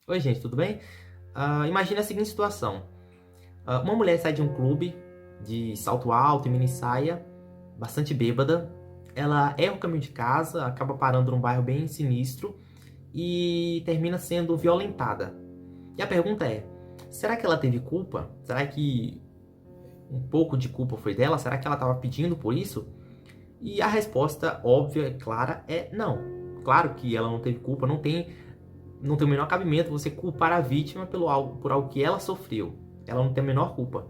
Oi, gente, tudo bem? Imagine a seguinte situação. Uma mulher sai de um clube de salto alto e mini saia, bastante bêbada. Ela erra o caminho de casa, acaba parando num bairro bem sinistro e termina sendo violentada. E a pergunta é: será que ela teve culpa? Será que um pouco de culpa foi dela? Será que ela estava pedindo por isso? E a resposta óbvia e clara é não. Claro que ela não teve culpa, não tem o menor cabimento você culpar a vítima por algo que ela sofreu. Ela não tem a menor culpa.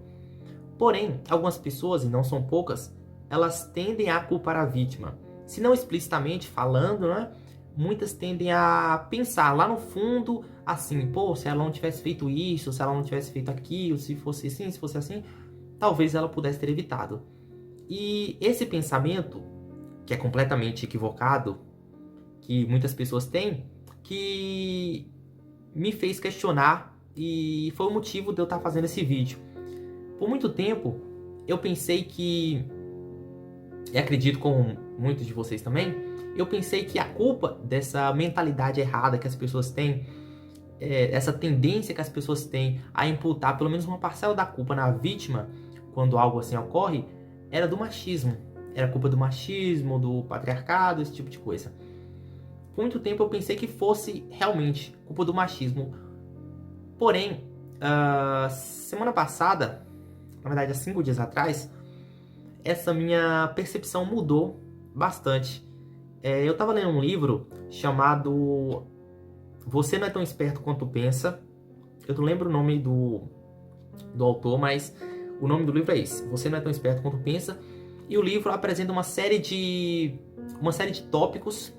Porém, algumas pessoas, e não são poucas, elas tendem a culpar a vítima. Se não explicitamente falando, né? Muitas tendem a pensar lá no fundo, assim, pô, se ela não tivesse feito isso, se ela não tivesse feito aquilo, se fosse assim, se fosse assim, talvez ela pudesse ter evitado. E esse pensamento, que é completamente equivocado, que muitas pessoas têm, que me fez questionar e foi o motivo de eu estar fazendo esse vídeo. Por muito tempo, eu pensei que, e acredito com muitos de vocês também, eu pensei que a culpa dessa mentalidade errada que as pessoas têm, essa tendência que as pessoas têm a imputar pelo menos uma parcela da culpa na vítima, quando algo assim ocorre, era do machismo. Era culpa do machismo, do patriarcado, esse tipo de coisa. Por muito tempo eu pensei que fosse realmente culpa do machismo. Porém, semana passada, na verdade há 5 dias atrás, essa minha percepção mudou bastante. Eu estava lendo um livro chamado Você Não É Tão Esperto Quanto Pensa. Eu não lembro o nome do autor, mas o nome do livro é esse. Você Não É Tão Esperto Quanto Pensa. E o livro apresenta uma série de tópicos,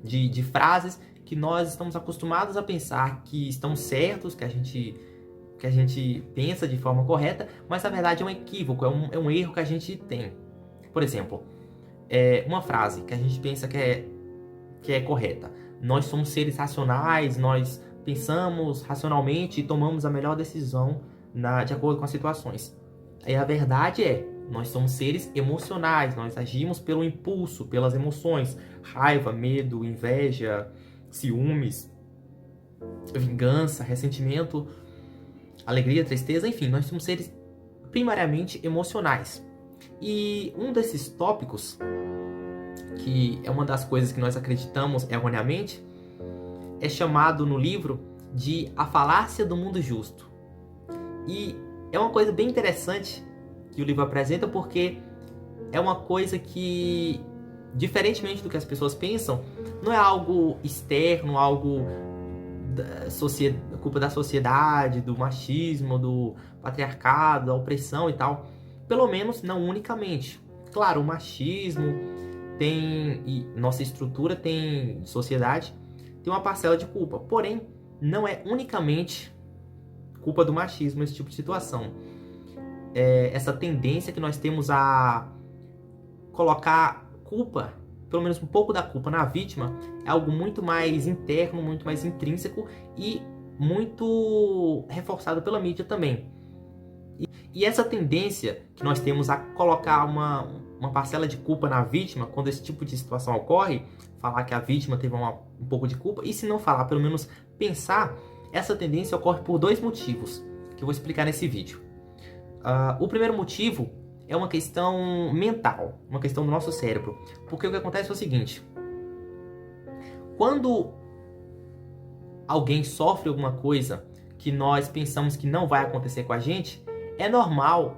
de frases que nós estamos acostumados a pensar que estão certos, que a gente pensa de forma correta, mas na verdade é um equívoco, é um erro que a gente tem. Por exemplo, uma frase que a gente pensa que é correta. Nós somos seres racionais, nós pensamos racionalmente e tomamos a melhor decisão de acordo com as situações. E a verdade é, nós somos seres emocionais, nós agimos pelo impulso, pelas emoções, raiva, medo, inveja, ciúmes, vingança, ressentimento, alegria, tristeza, enfim, nós somos seres primariamente emocionais. E um desses tópicos, que é uma das coisas que nós acreditamos erroneamente, é chamado no livro de a falácia do mundo justo. E é uma coisa bem interessante que o livro apresenta, porque é uma coisa que, diferentemente do que as pessoas pensam, não é algo externo, algo culpa da sociedade, do machismo, do patriarcado, da opressão e tal. Pelo menos não unicamente. Claro, o machismo e nossa estrutura tem, sociedade, tem uma parcela de culpa. Porém, não é unicamente culpa do machismo esse tipo de situação. Essa tendência que nós temos a colocar culpa, pelo menos um pouco da culpa, na vítima, é algo muito mais interno, muito mais intrínseco e muito reforçado pela mídia também. E essa tendência que nós temos a colocar uma parcela de culpa na vítima quando esse tipo de situação ocorre, falar que a vítima teve um pouco de culpa, e se não falar, pelo menos pensar, essa tendência ocorre por 2 motivos, que eu vou explicar nesse vídeo. O primeiro motivo é uma questão mental, uma questão do nosso cérebro. Porque o que acontece é o seguinte: quando alguém sofre alguma coisa que nós pensamos que não vai acontecer com a gente, é normal,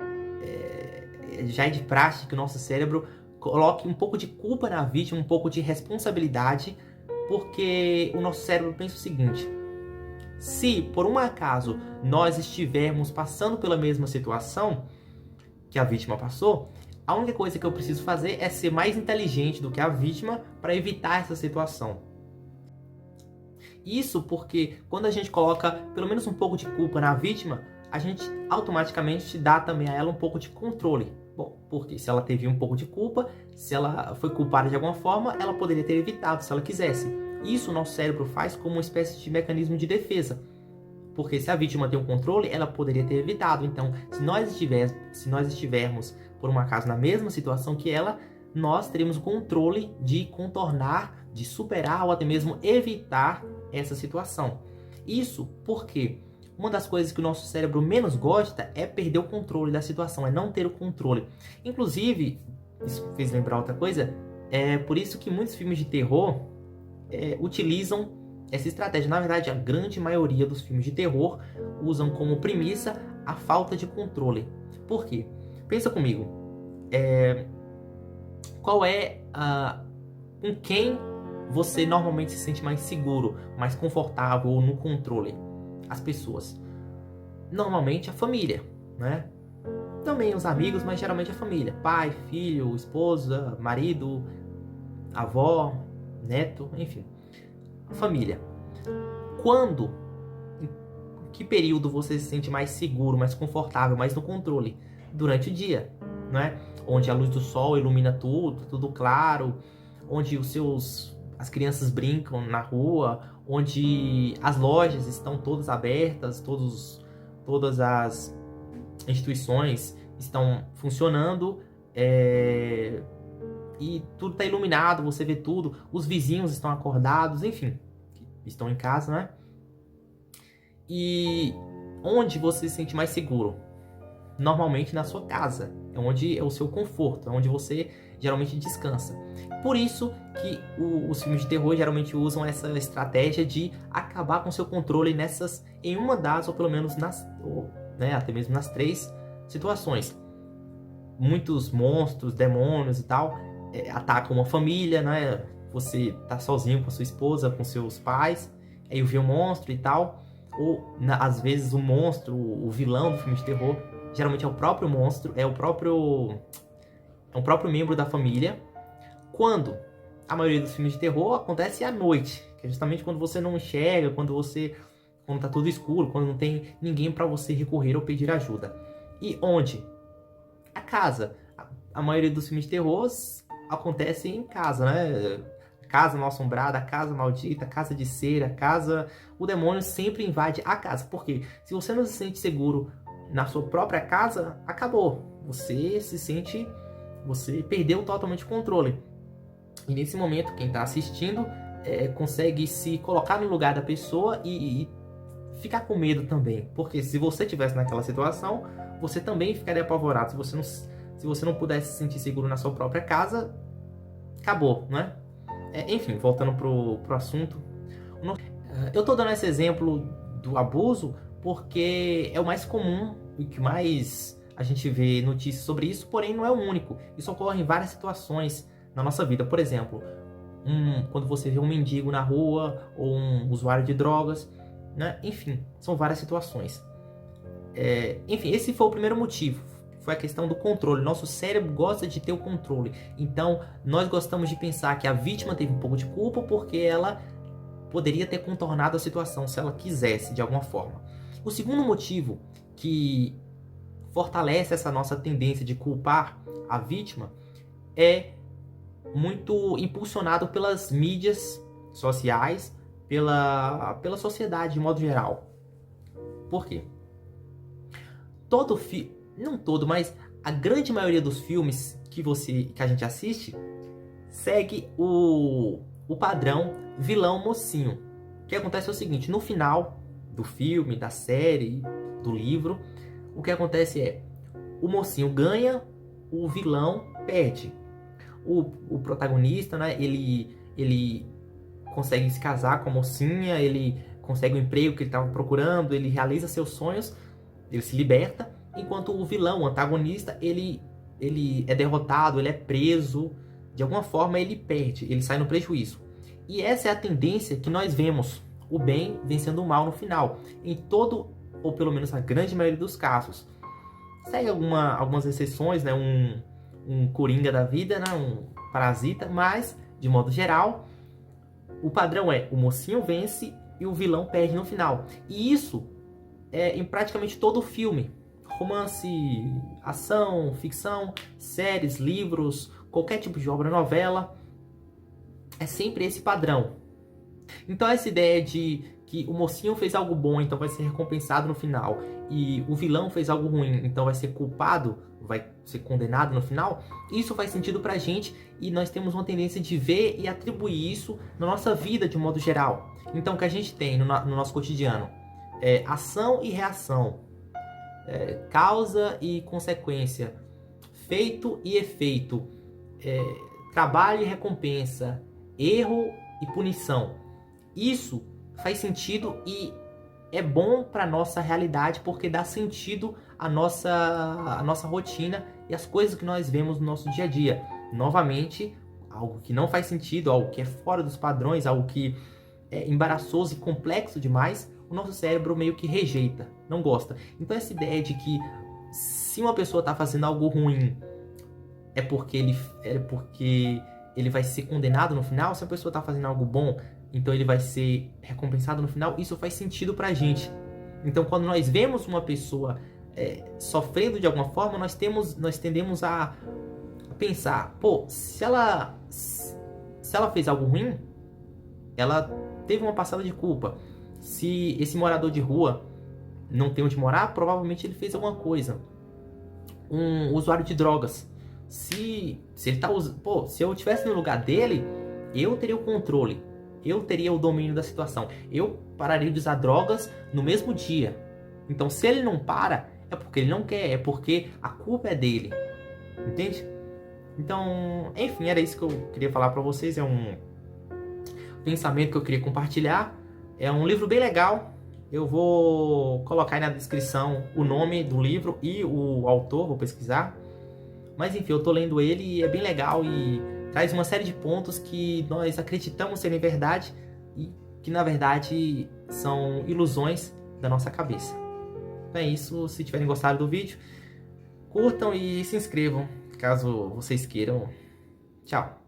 já é de praxe, que o nosso cérebro coloque um pouco de culpa na vítima, um pouco de responsabilidade, porque o nosso cérebro pensa o seguinte: se por um acaso nós estivermos passando pela mesma situação que a vítima passou, a única coisa que eu preciso fazer é ser mais inteligente do que a vítima para evitar essa situação. Isso porque quando a gente coloca pelo menos um pouco de culpa na vítima, a gente automaticamente dá também a ela um pouco de controle. Bom, porque se ela teve um pouco de culpa, se ela foi culpada de alguma forma, ela poderia ter evitado se ela quisesse. Isso o nosso cérebro faz como uma espécie de mecanismo de defesa. Porque se a vítima tem um controle, ela poderia ter evitado. Então, se nós estivermos, por um acaso, na mesma situação que ela, nós teremos o controle de contornar, de superar ou até mesmo evitar essa situação. Isso porque uma das coisas que o nosso cérebro menos gosta é perder o controle da situação, é não ter o controle. Inclusive, isso me fez lembrar outra coisa, é por isso que muitos filmes de terror utilizam essa estratégia. Na verdade, a grande maioria dos filmes de terror usam como premissa a falta de controle. Por quê? Pensa comigo. Qual é com quem você normalmente se sente mais seguro, mais confortável ou no controle? As pessoas. Normalmente a família, né? Também os amigos, mas geralmente a família. Pai, filho, esposa, marido, avó, neto, enfim. Família. Quando, em que período você se sente mais seguro, mais confortável, mais no controle? Durante o dia, né? Onde a luz do sol ilumina tudo, tudo claro, onde as crianças brincam na rua, onde as lojas estão todas abertas, todas as instituições estão funcionando, e tudo está iluminado, você vê tudo, os vizinhos estão acordados, enfim, estão em casa, né? E onde você se sente mais seguro? Normalmente na sua casa, é onde é o seu conforto, é onde você geralmente descansa. Por isso que os filmes de terror geralmente usam essa estratégia de acabar com seu controle em uma das, ou pelo menos até mesmo nas 3 situações. Muitos monstros, demônios e tal, atacam uma família, né? Você tá sozinho com a sua esposa, com seus pais, aí vê um monstro e tal. Ou, às vezes, o monstro, o vilão do filme de terror, geralmente é o próprio monstro, é um próprio membro da família. Quando a maioria dos filmes de terror acontece à noite, que é justamente quando você não enxerga, quando tá tudo escuro, quando não tem ninguém para você recorrer ou pedir ajuda. E onde? A casa. A maioria dos filmes de terror acontece em casa, né? Casa mal assombrada, casa maldita, casa de cera, o demônio sempre invade a casa. Por quê? Se você não se sente seguro na sua própria casa, acabou. Você perdeu totalmente o controle. E nesse momento, quem está assistindo consegue se colocar no lugar da pessoa e ficar com medo também. Porque se você estivesse naquela situação, você também ficaria apavorado. Se você não pudesse se sentir seguro na sua própria casa, acabou, né? Enfim, voltando pro assunto. Eu tô dando esse exemplo do abuso porque é o mais comum e que mais a gente vê notícias sobre isso, porém não é o único. Isso ocorre em várias situações na nossa vida. Por exemplo, quando você vê um mendigo na rua ou um usuário de drogas, né? Enfim, são várias situações. Enfim, esse foi o primeiro motivo. Foi a questão do controle. Nosso cérebro gosta de ter o controle. Então, nós gostamos de pensar que a vítima teve um pouco de culpa porque ela poderia ter contornado a situação se ela quisesse, de alguma forma. O segundo motivo que fortalece essa nossa tendência de culpar a vítima é muito impulsionado pelas mídias sociais, pela sociedade de modo geral. Por quê? Não todo, mas a grande maioria dos filmes que a gente assiste segue o padrão vilão mocinho. O que acontece é o seguinte: no final do filme, da série, do livro, o que acontece é o mocinho ganha, o vilão perde. O protagonista, né, ele consegue se casar com a mocinha, ele consegue o emprego que ele estava procurando, ele realiza seus sonhos, ele se liberta. Enquanto o vilão, o antagonista, ele é derrotado, ele é preso, de alguma forma ele perde, ele sai no prejuízo. E essa é a tendência que nós vemos, o bem vencendo o mal no final, em todo, ou pelo menos na grande maioria dos casos. Segue algumas exceções, né? Um coringa da vida, né? Um parasita, mas, de modo geral, o padrão é o mocinho vence e o vilão perde no final. E isso é em praticamente todo o filme. Romance, ação, ficção, séries, livros, qualquer tipo de obra, novela, é sempre esse padrão. Então essa ideia de que o mocinho fez algo bom, então vai ser recompensado no final, e o vilão fez algo ruim, então vai ser culpado, vai ser condenado no final, isso faz sentido pra gente e nós temos uma tendência de ver e atribuir isso na nossa vida de um modo geral. Então o que a gente tem no nosso cotidiano é ação e reação, causa e consequência, feito e efeito, trabalho e recompensa, erro e punição. Isso faz sentido e é bom para nossa realidade porque dá sentido à nossa rotina e às coisas que nós vemos no nosso dia a dia. Novamente, algo que não faz sentido, algo que é fora dos padrões, algo que é embaraçoso e complexo demais, o nosso cérebro meio que rejeita, não gosta. Então essa ideia de que se uma pessoa está fazendo algo ruim é porque ele vai ser condenado no final, se a pessoa está fazendo algo bom, então ele vai ser recompensado no final, isso faz sentido pra gente. Então quando nós vemos uma pessoa sofrendo de alguma forma, nós tendemos a pensar, pô, se ela fez algo ruim, ela teve uma parcela de culpa. Se esse morador de rua não tem onde morar, provavelmente ele fez alguma coisa. Um usuário de drogas, se ele tá usando, pô, se eu estivesse no lugar dele, eu teria o controle, eu teria o domínio da situação, eu pararia de usar drogas no mesmo dia. Então se ele não para, é porque ele não quer, é porque a culpa é dele, entende? Então, enfim, era isso que eu queria falar pra vocês, é um pensamento que eu queria compartilhar, é um livro bem legal. Eu vou colocar aí na descrição o nome do livro e o autor, vou pesquisar. Mas enfim, eu tô lendo ele e é bem legal e traz uma série de pontos que nós acreditamos serem verdade e que na verdade são ilusões da nossa cabeça. Então é isso, se tiverem gostado do vídeo, curtam e se inscrevam, caso vocês queiram. Tchau!